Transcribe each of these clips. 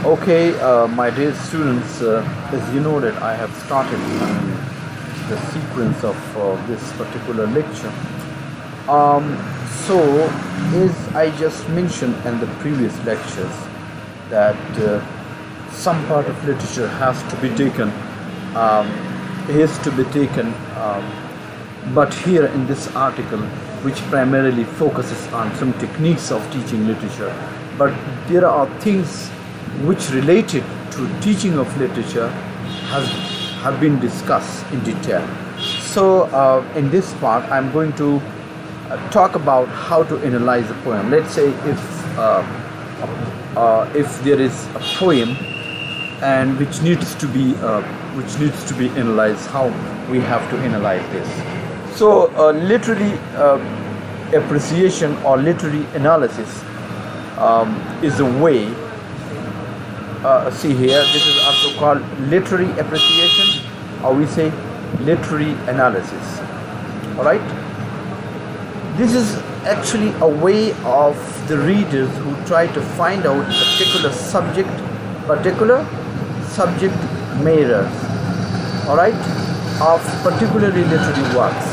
Okay, my dear students, as you know that I have started the sequence of this particular lecture. Um, so, as I just mentioned in the previous lectures, that some part of literature has to be taken, um, is to be taken, but here in this article, which primarily focuses on some techniques of teaching literature, but there are things which related to teaching of literature has have been discussed in detail. So in this part, I'm going to talk about how to analyze a poem. Let's say if there is a poem and which needs to be analyzed, how we have to analyze this. So literary appreciation or literary analysis is a way. See here, this is also called literary appreciation, or we say literary analysis. All right. This is actually a way of the readers who try to find out particular subject matters, all right, of particularly literary works,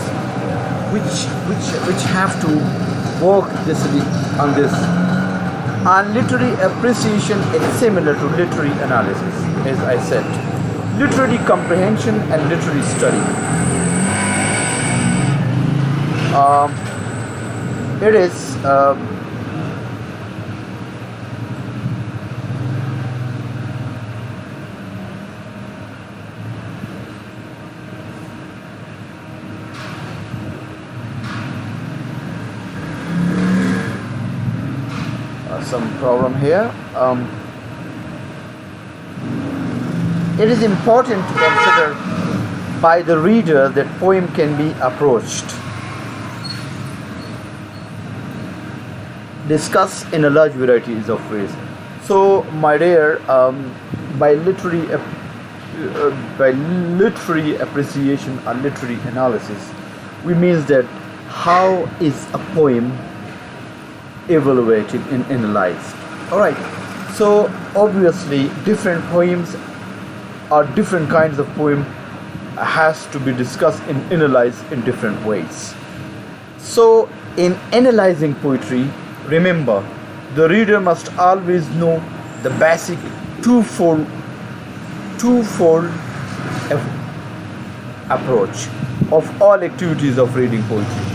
which have to work on this. And literary appreciation is similar to literary analysis, as I said. Literary comprehension and literary study. It is some problem here. It is important to consider by the reader that poem can be approached, discussed in a large varieties of ways. So, my dear, by literary appreciation or literary analysis, we means that how is a poem evaluated and analyzed. All right. So obviously, different poems or different kinds of poem has to be discussed and analyzed in different ways. So in analyzing poetry, remember the reader must always know the basic twofold approach of all activities of reading poetry.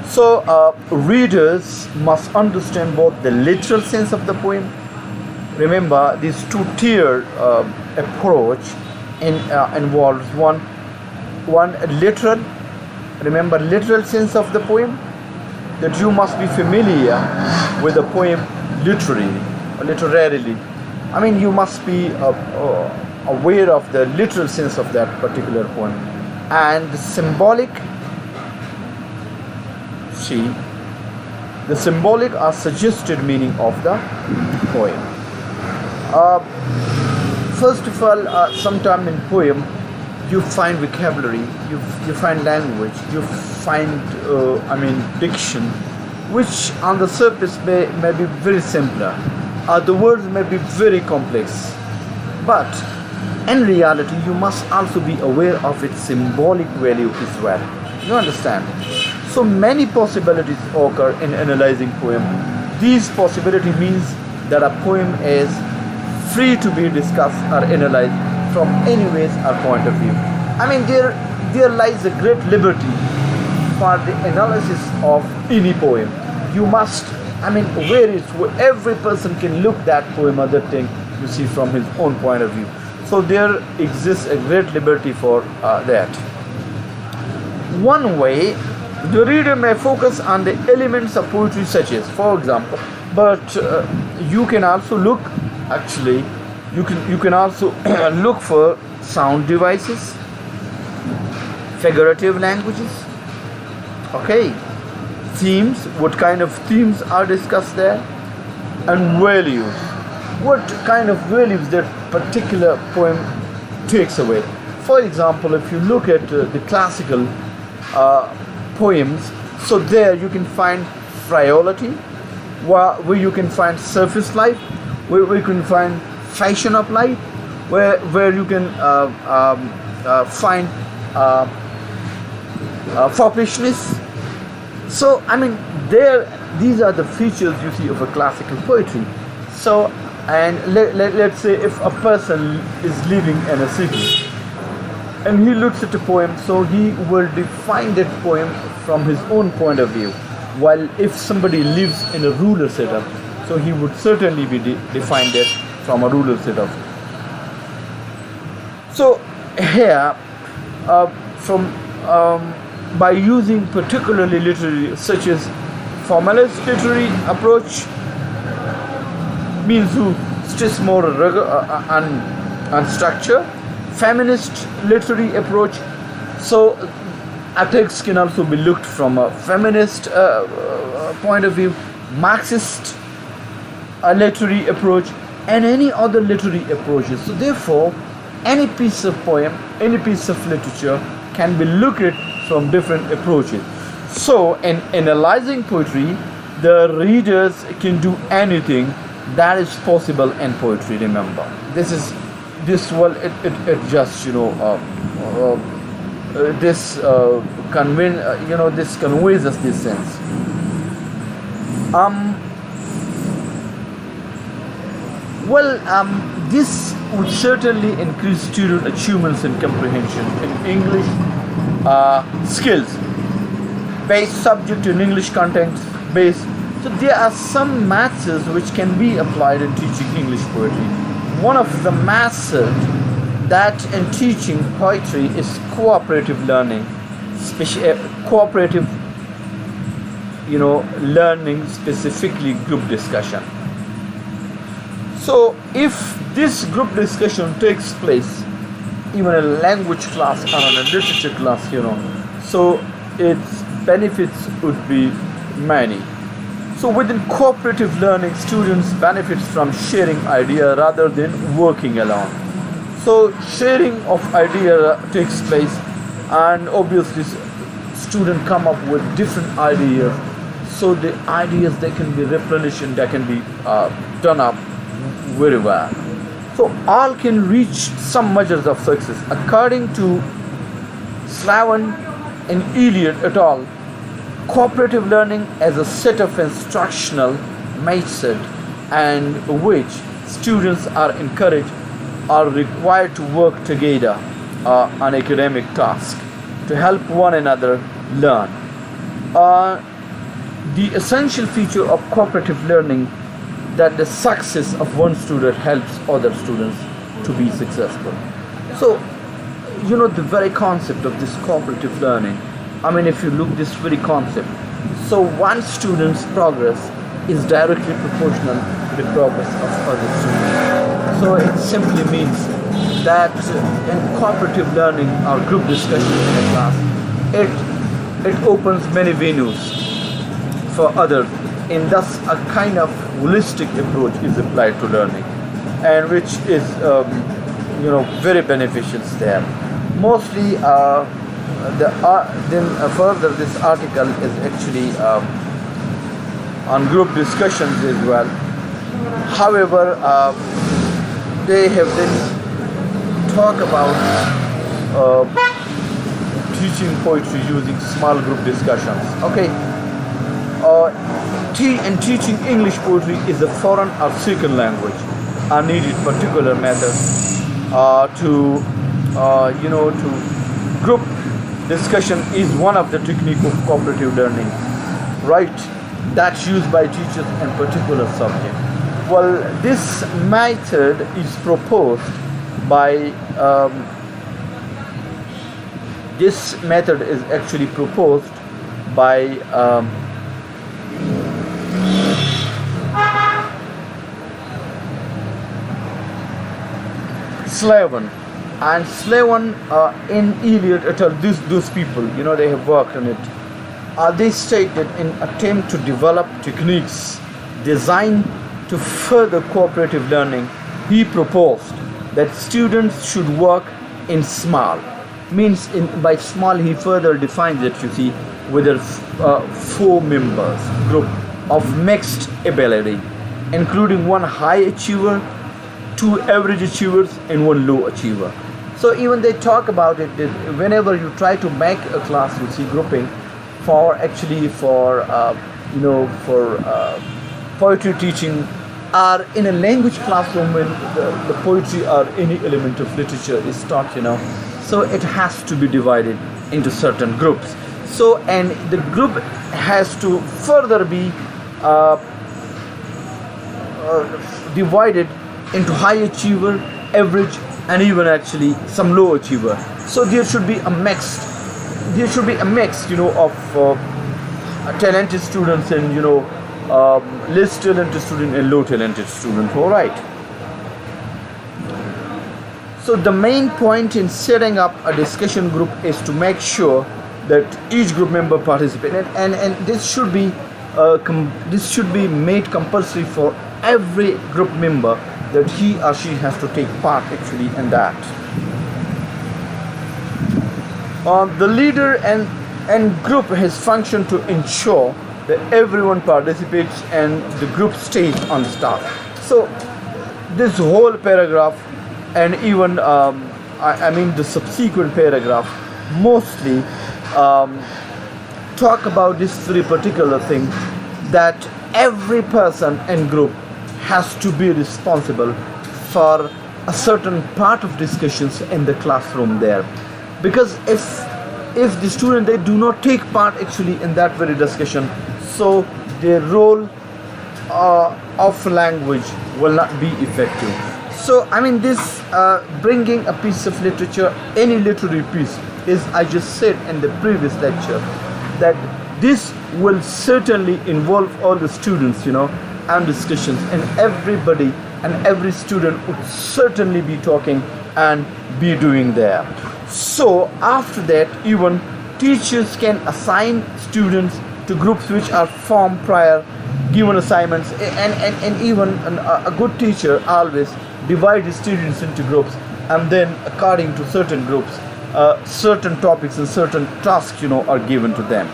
So readers must understand both the literal sense of the poem. Remember, this two-tier approach involves one literal. Remember, literal sense of the poem, that you must be familiar with the poem literarily. I mean, you must be aware of the literal sense of that particular poem, and the symbolic or suggested meaning of the poem. First of all, sometime in poem you find vocabulary, you find language, you find diction, which on the surface may be very simpler, the words may be very complex, but in reality you must also be aware of its symbolic value as well. You understand? So many possibilities occur in analyzing poem. These possibility means that a poem is free to be discussed or analyzed from any ways or point of view. I mean, there lies a great liberty for the analysis of any poem. You must, where every person can look that poem or that thing, you see, from his own point of view. So there exists a great liberty for that. One way, the reader may focus on the elements of poetry, such as, for example, but you can also look, actually, you can also look for sound devices, figurative languages, okay, themes, what kind of themes are discussed there, and values, what kind of values that particular poem takes away. For example, if you look at the classical poems, so there you can find frivolity, where you can find surface life, we can find fashion of life, where you can find uh, foppishness. So I mean, these are the features you see of a classical poetry. So, and let's say if a person is living in a city and he looks at a poem, so he will define that poem from his own point of view. While if somebody lives in a rural setup, so he would certainly be defined it from a rural setup. So here, from by using particularly literary, such as formalist literary approach, means who stress more and structure, feminist literary approach. So a text can also be looked from a feminist point of view, Marxist literary approach, and any other literary approaches. So therefore, any piece of poem, any piece of literature can be looked at from different approaches. So in analyzing poetry, the readers can do anything that is possible in poetry. Remember, it just this this conveys us this sense. This would certainly increase student achievements in comprehension in English skills based subject in English content based. So there are some methods which can be applied in teaching English poetry. One of the methods that in teaching poetry is cooperative learning, cooperative learning, specifically group discussion. So if this group discussion takes place even in a language class or in a literature class, so its benefits would be many. So within cooperative learning, students benefit from sharing idea rather than working alone. So sharing of idea takes place, and obviously students come up with different ideas. So the ideas, they can be replenished and they can be done up very well. So all can reach some measures of success. According to Slavin and Eliot et al., cooperative learning as a set of instructional method and which students are encouraged or required to work together on academic tasks to help one another learn. The essential feature of cooperative learning that the success of one student helps other students to be successful. So, the very concept of this cooperative learning, I mean, if you look this very concept, so one student's progress is directly proportional to the progress of other students. So it simply means that in cooperative learning or group discussion in a class, it opens many venues for others, and thus a kind of holistic approach is applied to learning, and which is very beneficial there. Mostly further this article is actually on group discussions as well. However, they have then talk about teaching poetry using small group discussions. Okay. And teaching English poetry is a foreign or second language are needed particular methods to group discussion is one of the technique of cooperative learning, right? That's used by teachers in particular subject. Well, this method is proposed by Slavin. And Slavin in Eliot et al., those people, they have worked on it. They state that in attempt to develop techniques designed to further cooperative learning, he proposed that students should work in small. Means by small, he further defines it, with a 4 members group of mixed ability. including one high achiever, two average achievers, and one low achiever. So even they talk about it that whenever you try to make a class, you see grouping for actually for for poetry teaching, or in a language classroom when the poetry or any element of literature is taught, so it has to be divided into certain groups. So, and the group has to further be divided into high achiever, average, and even actually some low achiever. So there should be a mixed, of talented students and less talented student and low talented student. All right. So the main point in setting up a discussion group is to make sure that each group member participate, and this should be made compulsory for every group member, that he or she has to take part actually in that. The leader and group has function to ensure that everyone participates and the group stays on the staff. So this whole paragraph and even I mean the subsequent paragraph mostly talk about this very particular thing, that every person and group has to be responsible for a certain part of discussions in the classroom there, because if the student they do not take part actually in that very discussion, so their role of language will not be effective. So I mean this bringing a piece of literature, any literary piece, is, I just said in the previous lecture, that this will certainly involve all the students, and discussions, and everybody and every student would certainly be talking and be doing there. So after that, even teachers can assign students to groups which are formed prior given assignments, and even a good teacher always divide the students into groups, and then according to certain groups, certain topics and certain tasks are given to them.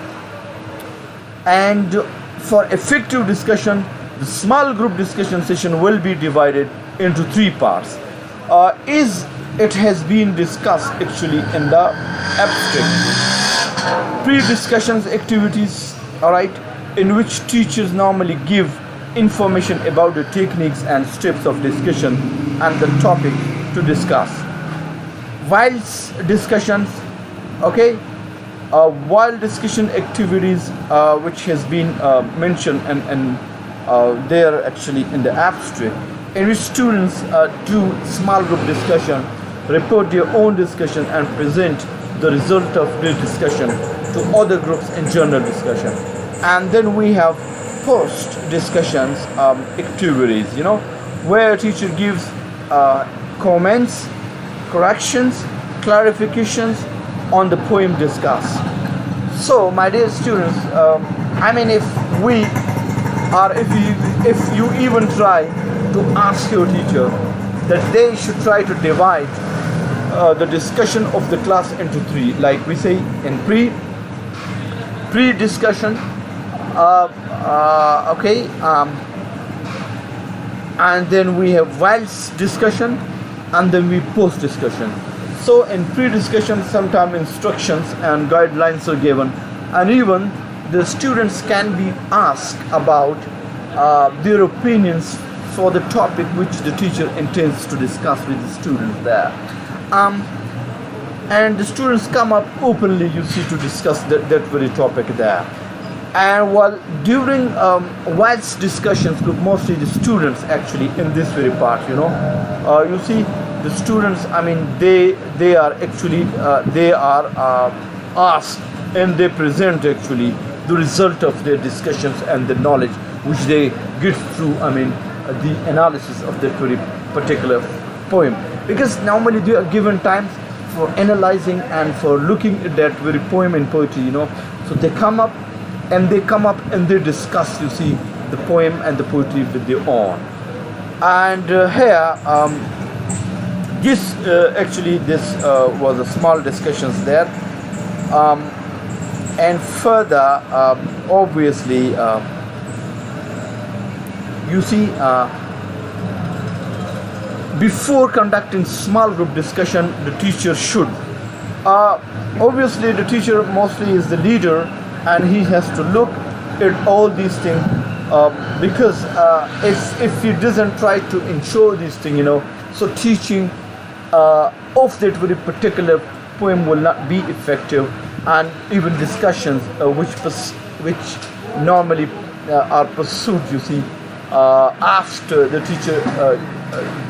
And for effective discussion, the small group discussion session will be divided into three parts. It has been discussed actually in the abstract. Pre-discussions activities, alright, in which teachers normally give information about the techniques and steps of discussion and the topic to discuss. Whilst discussions, okay, while discussion activities which has been mentioned and there actually in the abstract, in which students do small group discussion, report their own discussion and present the result of their discussion to other groups in general discussion. And then we have post discussions activities, where a teacher gives comments, corrections, clarifications on the poem discussed. So my dear students, I mean if you even try to ask your teacher that they should try to divide the discussion of the class into three, like we say in pre-discussion, okay, and then we have whilst discussion, and then we post discussion. So in pre-discussion, sometimes instructions and guidelines are given, and even the students can be asked about their opinions for the topic which the teacher intends to discuss with the students there. And the students come up openly, you see, to discuss that very topic there. And while during whilst discussions, mostly the students actually in this very part, you see the students, I mean they are actually they are asked, and they present actually the result of their discussions and the knowledge which they get through, I mean the analysis of that very particular poem, because normally they are given time for analyzing and for looking at that very poem and poetry, so they come up and they discuss, you see, the poem and the poetry with their own. And here this was a small discussions there, and further obviously You see, before conducting small group discussion, the teacher should. Uh, Obviously, the teacher mostly is the leader, and he has to look at all these things. Because if he doesn't try to ensure these things, so teaching of that very particular poem will not be effective, and even discussions which normally are pursued, you see, after the teacher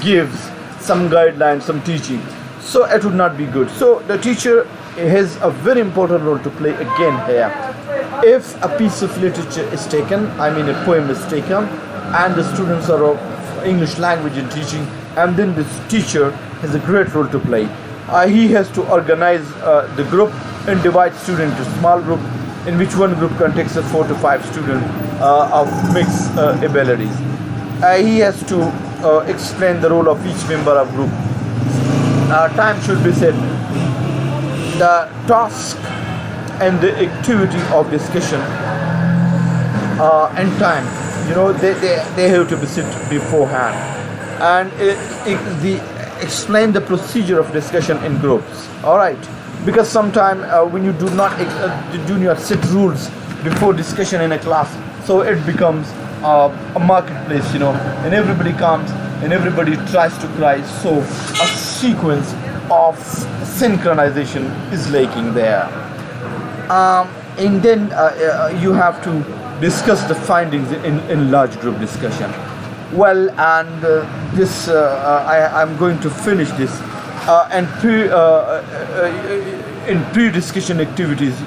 gives some guidelines, some teaching, so it would not be good. So the teacher has a very important role to play again here. If a piece of literature is taken, I mean a poem is taken, and the students are of English language and teaching, and then this teacher has a great role to play. He has to organize the group and divide students into small group, in which one group contains a 4 to 5 students of mixed abilities. He has to explain the role of each member of group. Time should be set. The task and the activity of discussion and time, they have to be set beforehand, and explain the procedure of discussion in groups. All right, because sometimes when you do not set rules before discussion in a class, so it becomes a marketplace, and everybody comes and everybody tries to cry, so a sequence of synchronization is lacking there. And then you have to discuss the findings in large group discussion. Well, and I'm going to finish this. And in pre-discussion activities,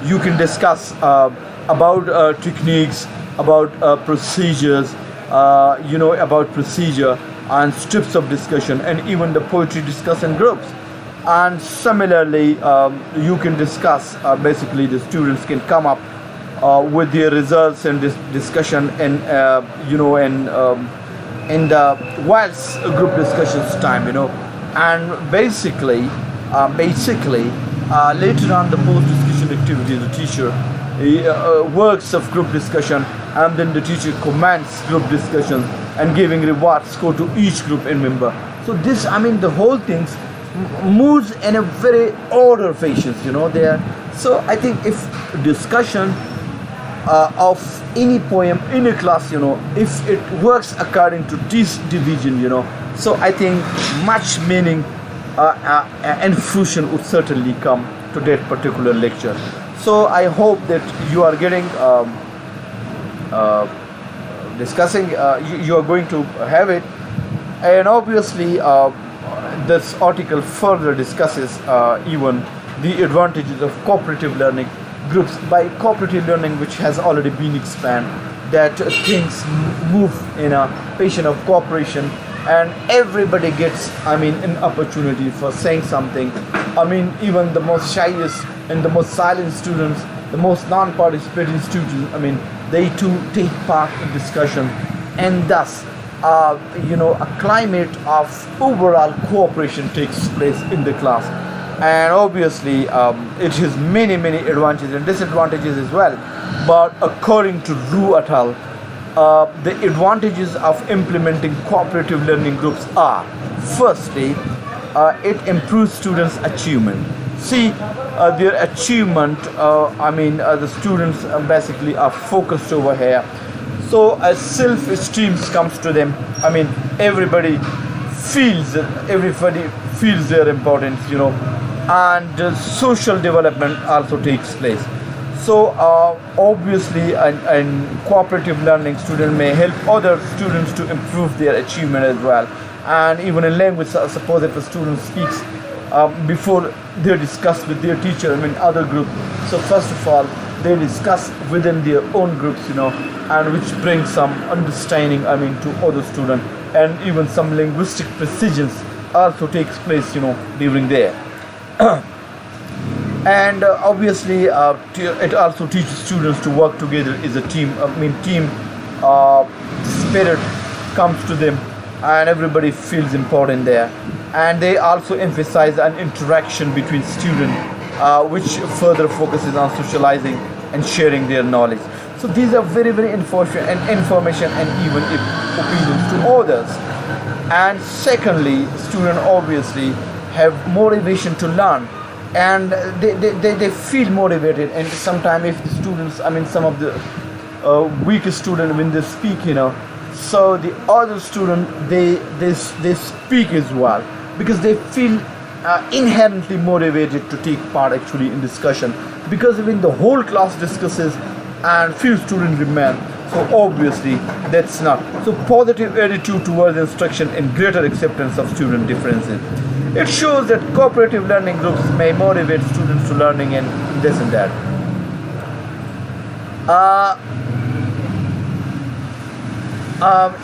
you can discuss about techniques, about procedures, about procedure and steps of discussion, and even the poetry discussion groups. And similarly, you can discuss, basically the students can come up with their results and this discussion, and in the whilst group discussions time, and basically later on the post discussion activity, the teacher works of group discussion, and then the teacher commands group discussion and giving reward score to each group and member. So this, the whole thing moves in a very order fashion, there. So I think if discussion of any poem in a class, if it works according to this division, so I think much meaning and fruition would certainly come to that particular lecture. So I hope that you are getting discussing, you are going to have it, and obviously this article further discusses even the advantages of cooperative learning groups. By cooperative learning, which has already been explained, that things move in a passion of cooperation, and everybody gets an opportunity for saying something. Even the most shyest and the most silent students, the most non-participating students, they too take part in discussion, and thus a climate of overall cooperation takes place in the class. And obviously it has many advantages and disadvantages as well, but according to Rue et al., the advantages of implementing cooperative learning groups are: firstly, it improves students' achievement. See, their achievement, the students basically are focused over here, so as self-esteem comes to them. Everybody feels their importance, and social development also takes place. So obviously, in cooperative learning, students may help other students to improve their achievement as well. And even in language, suppose if a student speaks before they discuss with their teacher, other group. So first of all, they discuss within their own groups, and which brings some understanding, to other students, and even some linguistic precisions also takes place, during there. And obviously it also teaches students to work together as a team. Team spirit comes to them, and everybody feels important there. And they also emphasize an interaction between students, which further focuses on socializing and sharing their knowledge. So these are very, very information and even opinions to others. And secondly, students obviously have motivation to learn, and they feel motivated. And sometimes if the students, I mean some of the weakest student when they speak, so the other student they speak as well, because they feel inherently motivated to take part actually in discussion, because when the whole class discusses and few students remain, so obviously that's not so positive attitude towards instruction and greater acceptance of student differences. It shows that cooperative learning groups may motivate students to learning and this and that.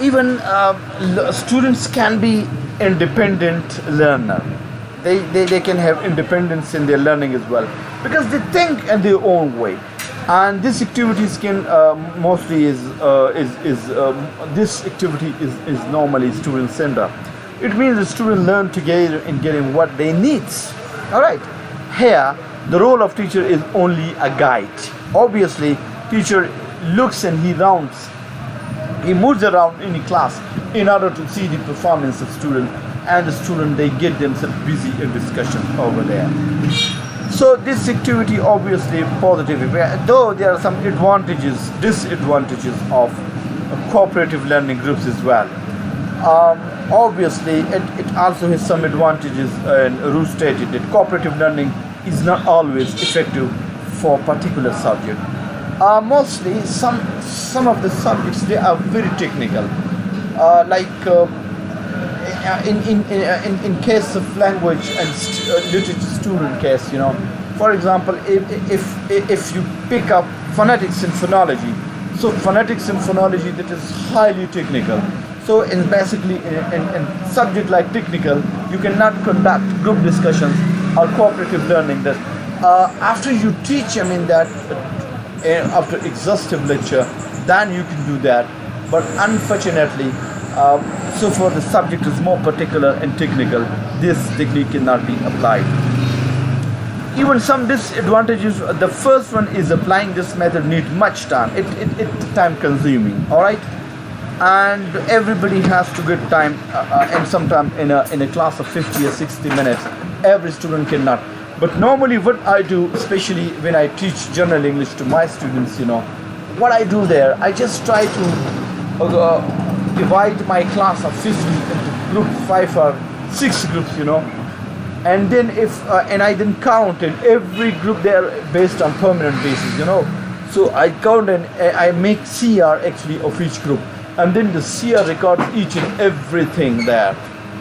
Even students can be independent learner. They can have independence in their learning as well, because they think in their own way. And this activities can mostly this activity is normally student centered. It means the students learn together in getting what they need. All right. Here, the role of teacher is only a guide. Obviously, teacher looks and he moves around in the class in order to see the performance of student, and the student they get themselves busy in discussion over there. So this activity obviously positive, though there are some disadvantages of cooperative learning groups as well. Obviously it also has some advantages, and Roos stated that cooperative learning is not always effective for particular subject. Mostly some of the subjects they are very technical, like in case of language and literature student case, for example, if you pick up phonetics and phonology, so phonetics and phonology that is highly technical. So in basically in subject like technical, you cannot conduct group discussions or cooperative learning. That after you teach, I mean that after exhaustive lecture, then you can do that. But unfortunately, so for the subject is more particular and technical, this technique cannot be applied. Even some disadvantages. The first one is applying this method need much time. It's time consuming. All right, and everybody has to get time, and sometimes in a class of 50 or 60 minutes, every student cannot. But normally, what I do, especially when I teach general English to my students, what I do there, I just try to divide my class of 50 into group 5 or 6 groups, and then and I then count, and every group they are based on permanent basis, so I count and I make CR actually of each group, and then the CR records each and everything there.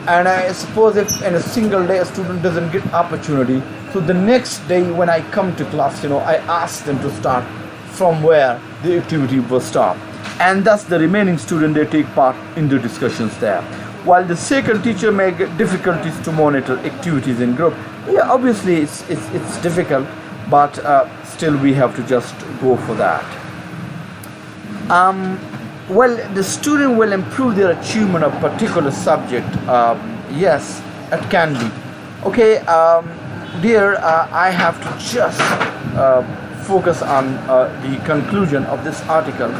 And I suppose if in a single day a student doesn't get opportunity, so the next day when I come to class, I ask them to start from where the activity was stopped, and thus the remaining student they take part in the discussions there. While the second teacher may get difficulties to monitor activities in group. Yeah, obviously it's difficult, but still we have to just go for that. Well, the student will improve their achievement of particular subject. Yes, it can be. Okay, there I have to just focus on the conclusion of this article.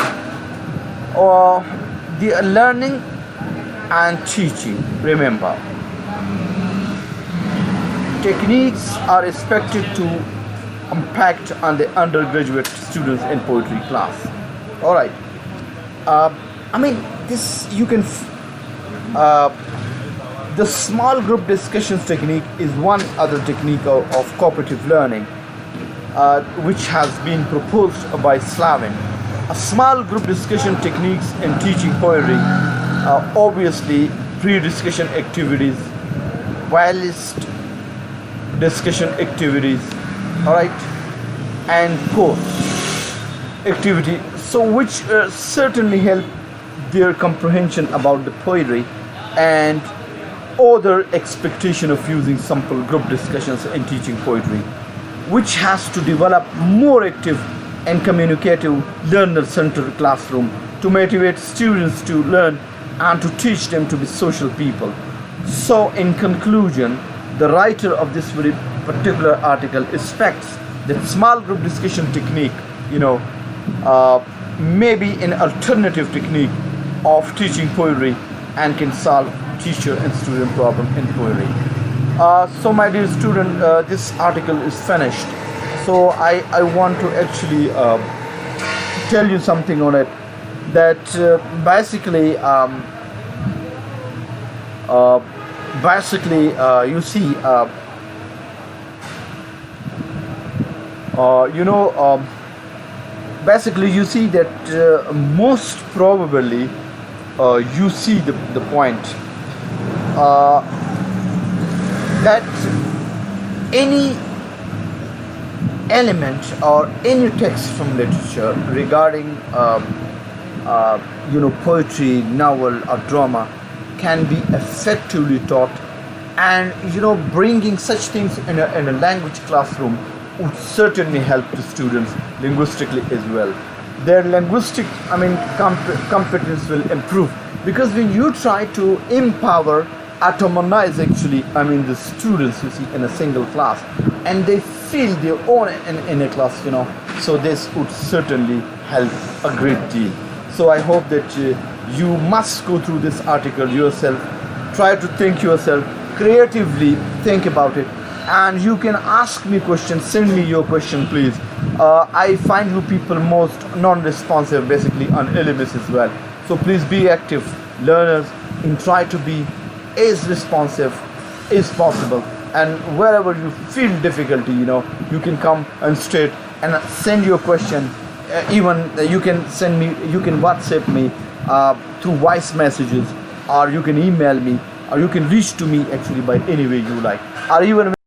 The learning and teaching. Remember, techniques are expected to impact on the undergraduate students in poetry class. All right. I mean, this you can. The small group discussions technique is one other technique of cooperative learning, which has been proposed by Slavin. A small group discussion techniques in teaching poetry, obviously pre-discussion activities, whilst discussion activities, all right, and post activity, so which certainly help their comprehension about the poetry and other expectation of using simple group discussions in teaching poetry, which has to develop more active and communicative learner-centered classroom to motivate students to learn and to teach them to be social people. So in conclusion, the writer of this very particular article expects that small group discussion technique, maybe an alternative technique of teaching poetry and can solve teacher and student problem in poetry. So my dear student, this article is finished. So I want to actually tell you something on it, that you see, basically you see that most probably you see the point, uh, that any element or any text from literature regarding poetry, novel or drama can be effectively taught, and bringing such things in a language classroom would certainly help the students linguistically as well. Their linguistic competence will improve, because when you try to empower, atomize actually the students, you see, in a single class, and they feel their own in a class, so this would certainly help a great deal. So I hope that you must go through this article yourself, try to think yourself, creatively think about it, and you can ask me questions, send me your question please. I find you people most non-responsive basically on LMS as well, so please be active learners and try to be as responsive as possible, and wherever you feel difficulty, you can come and straight and send your question. Even you can send me, you can WhatsApp me through voice messages, or you can email me, or you can reach to me actually by any way you like, or even